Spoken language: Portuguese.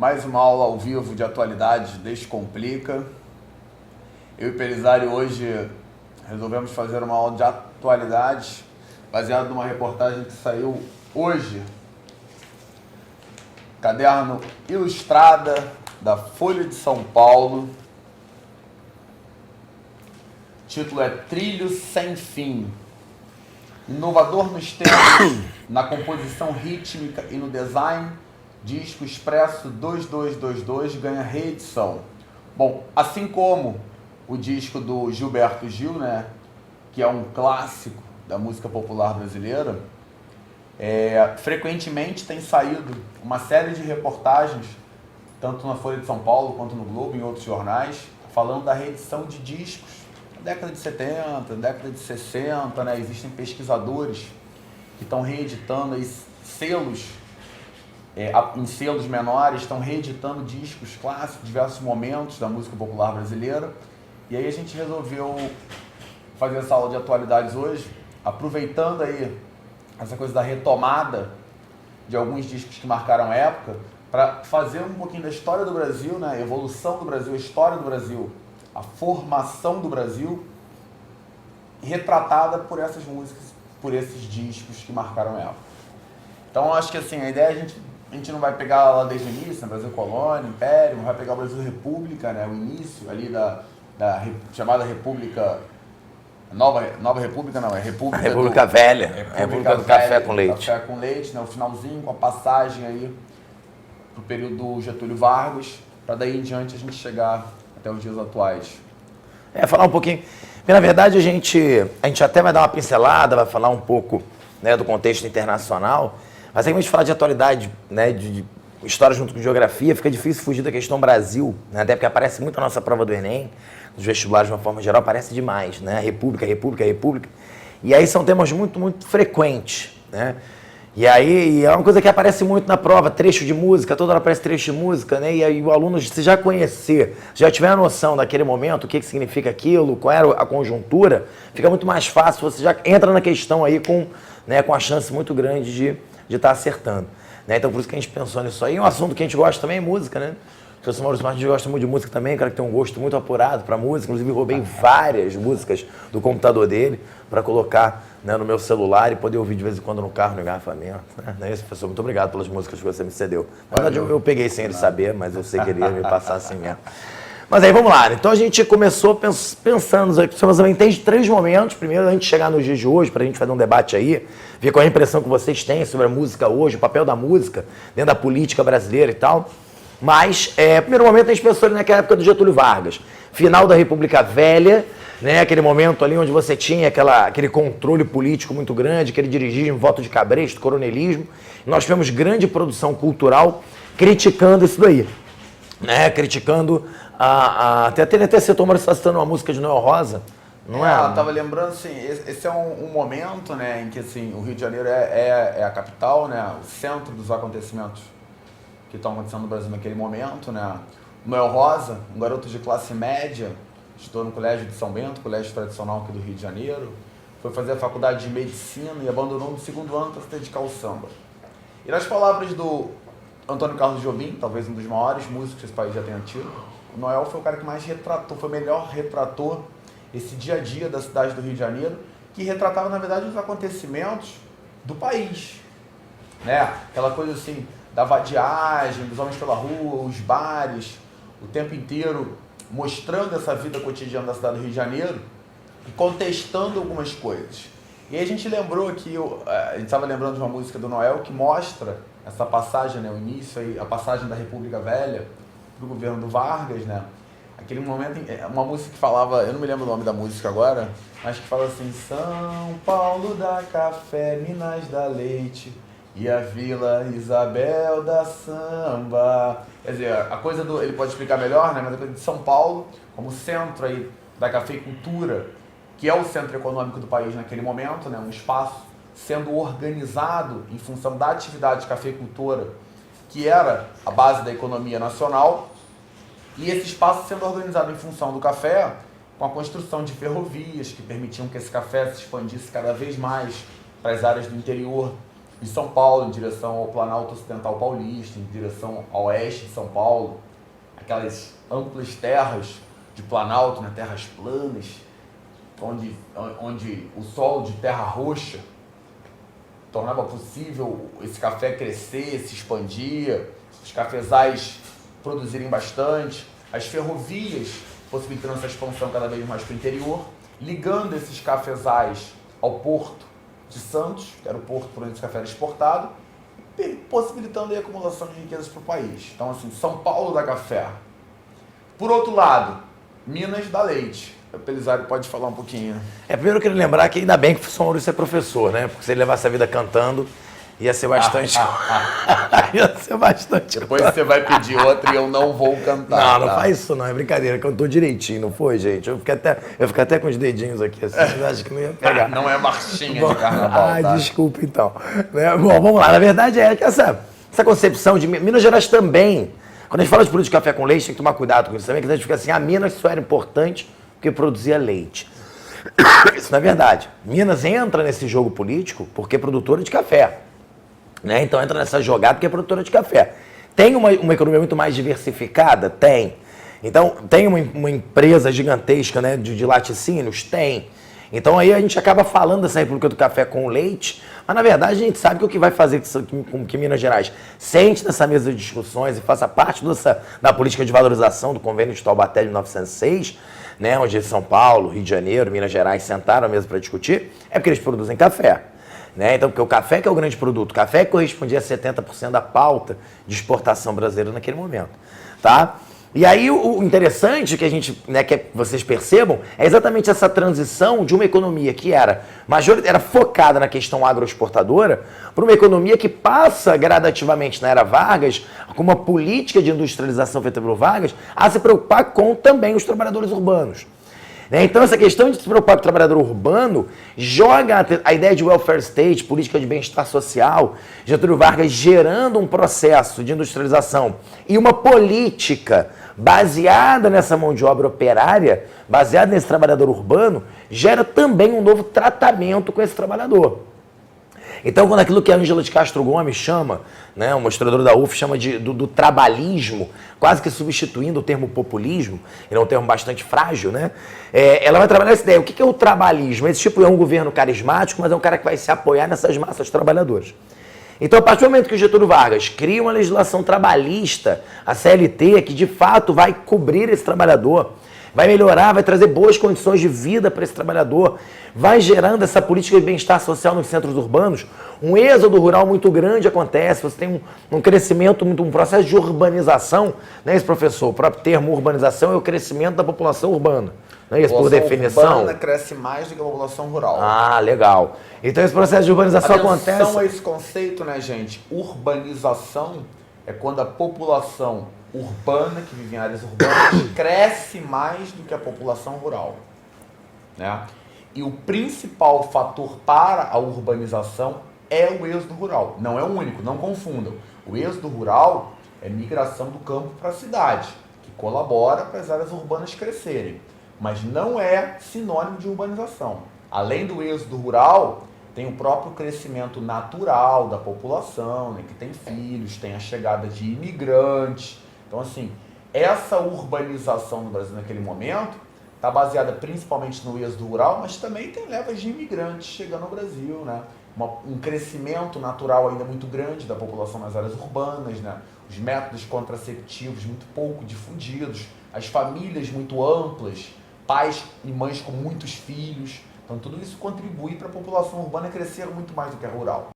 mais uma aula ao vivo de atualidades Descomplica. Eu e Pelizari hoje resolvemos fazer uma aula de atualidades baseada numa reportagem que saiu hoje, caderno Ilustrada da Folha de São Paulo. O título é Trilho Sem Fim. Inovador nos tempos, na composição rítmica e no design, disco Expresso 2222 ganha reedição. Bom, assim como o disco do Gilberto Gil, né, que é um clássico da música popular brasileira, frequentemente tem saído uma série de reportagens, tanto na Folha de São Paulo quanto no Globo, em outros jornais, falando da reedição de discos. Na década de 70, na década de 60, né, existem pesquisadores que estão reeditando aí selos, em selos menores, estão reeditando discos clássicos, diversos momentos da música popular brasileira. E aí a gente resolveu fazer essa aula de atualidades hoje, aproveitando aí essa coisa da retomada de alguns discos que marcaram a época, para fazer um pouquinho da história do Brasil, né, a evolução do Brasil, a história do Brasil, a formação do Brasil, retratada por essas músicas, por esses discos que marcaram a época. Então eu acho que assim, a ideia é a gente não vai pegar lá desde o início, né, Brasil Colônia, Império, vai pegar o Brasil República, né, o início ali da chamada República, Nova República não, é República... A República Velha, a República do Café com Leite. Café com Leite, né, o finalzinho, com a passagem aí pro período do Getúlio Vargas, para daí em diante a gente chegar até os dias atuais. Falar um pouquinho, porque na verdade a gente até vai dar uma pincelada, vai falar um pouco, né, do contexto internacional, mas aí quando a gente fala de atualidade, né, de história junto com geografia, fica difícil fugir da questão Brasil, né, até porque aparece muito a nossa prova do Enem, nos vestibulares de uma forma geral, aparece demais, né, República, e aí são temas muito, muito frequentes, né, e aí é uma coisa que aparece muito na prova, trecho de música, toda hora aparece trecho de música, né, e aí o aluno, se já conhecer, já tiver a noção daquele momento, o que significa aquilo, qual era a conjuntura, fica muito mais fácil, você já entra na questão aí com a chance muito grande de estar acertando. Né? Então, por isso que a gente pensou nisso aí. Um assunto que a gente gosta também é música, né? O professor Maurício Martins gosta muito de música também, o cara que tem um gosto muito apurado para música. Inclusive, roubei várias músicas do computador dele para colocar, né, no meu celular e poder ouvir de vez em quando no carro, no engarrafamento. Não é isso, professor? Muito obrigado pelas músicas que você me cedeu. Na verdade, eu peguei sem ele saber, mas eu sei que ele ia me passar assim mesmo. Mas aí, vamos lá. Então, a gente começou pensando, você entende 3 momentos. Primeiro, a gente chegar nos dias de hoje, para a gente fazer um debate aí, ver qual é a impressão que vocês têm sobre a música hoje, o papel da música dentro da política brasileira e tal. Mas, primeiro momento, a gente pensou naquela época do Getúlio Vargas, final da República Velha, né, aquele momento ali onde você tinha aquele controle político muito grande, aquele dirigismo, voto de cabresto, coronelismo. E nós tivemos grande produção cultural criticando isso daí, né, criticando até citou uma citando uma música de Noel Rosa, não é? Eu tava lembrando, assim, esse é um momento, né, em que, assim, o Rio de Janeiro é a capital, né, o centro dos acontecimentos que estão acontecendo no Brasil naquele momento, né. Noel Rosa, um garoto de classe média, estudou no Colégio de São Bento, colégio tradicional aqui do Rio de Janeiro, foi fazer a faculdade de Medicina e abandonou no 2º ano para se dedicar ao samba. E nas palavras do Antônio Carlos Jobim, talvez um dos maiores músicos que esse país já tenha tido, o Noel foi o cara que mais retratou, foi o melhor retrator esse dia a dia da cidade do Rio de Janeiro, que retratava, na verdade, os acontecimentos do país, né? Aquela coisa assim, da vadiagem, dos homens pela rua, os bares, o tempo inteiro mostrando essa vida cotidiana da cidade do Rio de Janeiro e contestando algumas coisas. E aí a gente lembrou aqui, a gente estava lembrando de uma música do Noel que mostra essa passagem, né, o início, aí, a passagem da República Velha do governo do Vargas, né? Aquele momento, uma música que falava, eu não me lembro o nome da música agora, mas que fala assim: São Paulo dá café, Minas dá leite e a Vila Isabel dá samba. Quer dizer, a coisa ele pode explicar melhor, né? Mas a coisa de São Paulo como centro aí da cafeicultura, que é o centro econômico do país naquele momento, né? Um espaço sendo organizado em função da atividade cafeicultora, que era a base da economia nacional, e esse espaço sendo organizado em função do café, com a construção de ferrovias que permitiam que esse café se expandisse cada vez mais para as áreas do interior de São Paulo, em direção ao Planalto Ocidental Paulista, em direção ao oeste de São Paulo, aquelas amplas terras de Planalto, né, terras planas, onde o solo de terra roxa tornava possível esse café crescer, se expandir, os cafezais produzirem bastante, as ferrovias possibilitando essa expansão cada vez mais para o interior, ligando esses cafezais ao porto de Santos, que era o porto por onde esse café era exportado, e possibilitando a acumulação de riquezas para o país. Então, assim, São Paulo dá café. Por outro lado, Minas dá leite. O Pelizari pode falar um pouquinho. Primeiro eu queria lembrar que ainda bem que o São Maurício é professor, né? Porque se ele levasse a vida cantando, ia ser bastante... ia ser bastante... Depois você vai pedir outra e eu não vou cantar. Não faz isso não, é brincadeira. Cantou direitinho, não foi, gente? Eu fiquei até com os dedinhos aqui, assim, vocês acham que não ia pegar. Não é marchinha de carnaval, tá? Desculpa então. Bom, vamos lá. Na verdade é que essa concepção de Minas Gerais também, quando a gente fala de produto de café com leite, tem que tomar cuidado com isso também, que a gente fica assim, Minas só era importante porque produzia leite. Isso não é verdade. Minas entra nesse jogo político porque é produtora de café. Né? Então entra nessa jogada porque é produtora de café. Tem uma economia muito mais diversificada? Tem. Então tem uma empresa gigantesca, né, de laticínios? Tem. Então aí a gente acaba falando dessa República do Café com leite, mas na verdade a gente sabe que o que vai fazer com que Minas Gerais sente nessa mesa de discussões e faça parte da política de valorização do Convênio de Taubaté de 1906, né, onde São Paulo, Rio de Janeiro, Minas Gerais sentaram à mesa para discutir, é porque eles produzem café. Né? Então, porque o café que é o grande produto, o café que correspondia a 70% da pauta de exportação brasileira naquele momento. Tá? E aí o interessante que a gente, né, que vocês percebam, é exatamente essa transição de uma economia que era focada na questão agroexportadora para uma economia que passa gradativamente na era Vargas, com uma política de industrialização feita pelo Vargas, a se preocupar com também os trabalhadores urbanos. Então, essa questão de se preocupar com o trabalhador urbano joga a ideia de welfare state, política de bem-estar social, Getúlio Vargas gerando um processo de industrialização e uma política baseada nessa mão de obra operária, baseada nesse trabalhador urbano, gera também um novo tratamento com esse trabalhador. Então, quando aquilo que a Ângela de Castro Gomes chama, né, uma historiadora da UF, chama do trabalhismo, quase que substituindo o termo populismo, ele é um termo bastante frágil, né? Ela vai trabalhar essa ideia. O que é o trabalhismo? Esse tipo é um governo carismático, mas é um cara que vai se apoiar nessas massas trabalhadoras. Então, a partir do momento que o Getúlio Vargas cria uma legislação trabalhista, a CLT, que de fato vai cobrir esse trabalhador, vai melhorar, vai trazer boas condições de vida para esse trabalhador, vai gerando essa política de bem-estar social nos centros urbanos, um êxodo rural muito grande acontece, você tem um crescimento, um processo de urbanização, né, esse professor? O próprio termo urbanização é o crescimento da população urbana, não é isso, por definição? A população urbana cresce mais do que a população rural. Ah, legal. Então esse processo de urbanização acontece... Atenção a esse conceito, né, gente? Urbanização é quando a população urbana, que vive em áreas urbanas, cresce mais do que a população rural, né? E o principal fator para a urbanização é o êxodo rural. Não é o único, não confundam. O êxodo rural é migração do campo para a cidade, que colabora para as áreas urbanas crescerem, mas não é sinônimo de urbanização. Além do êxodo rural, tem o próprio crescimento natural da população, né, que tem filhos, tem a chegada de imigrantes. Então, assim, essa urbanização no Brasil naquele momento está baseada principalmente no êxodo rural, mas também tem levas de imigrantes chegando ao Brasil, né? Um crescimento natural ainda muito grande da população nas áreas urbanas, né? Os métodos contraceptivos muito pouco difundidos, as famílias muito amplas, pais e mães com muitos filhos. Então, tudo isso contribui para a população urbana crescer muito mais do que a rural.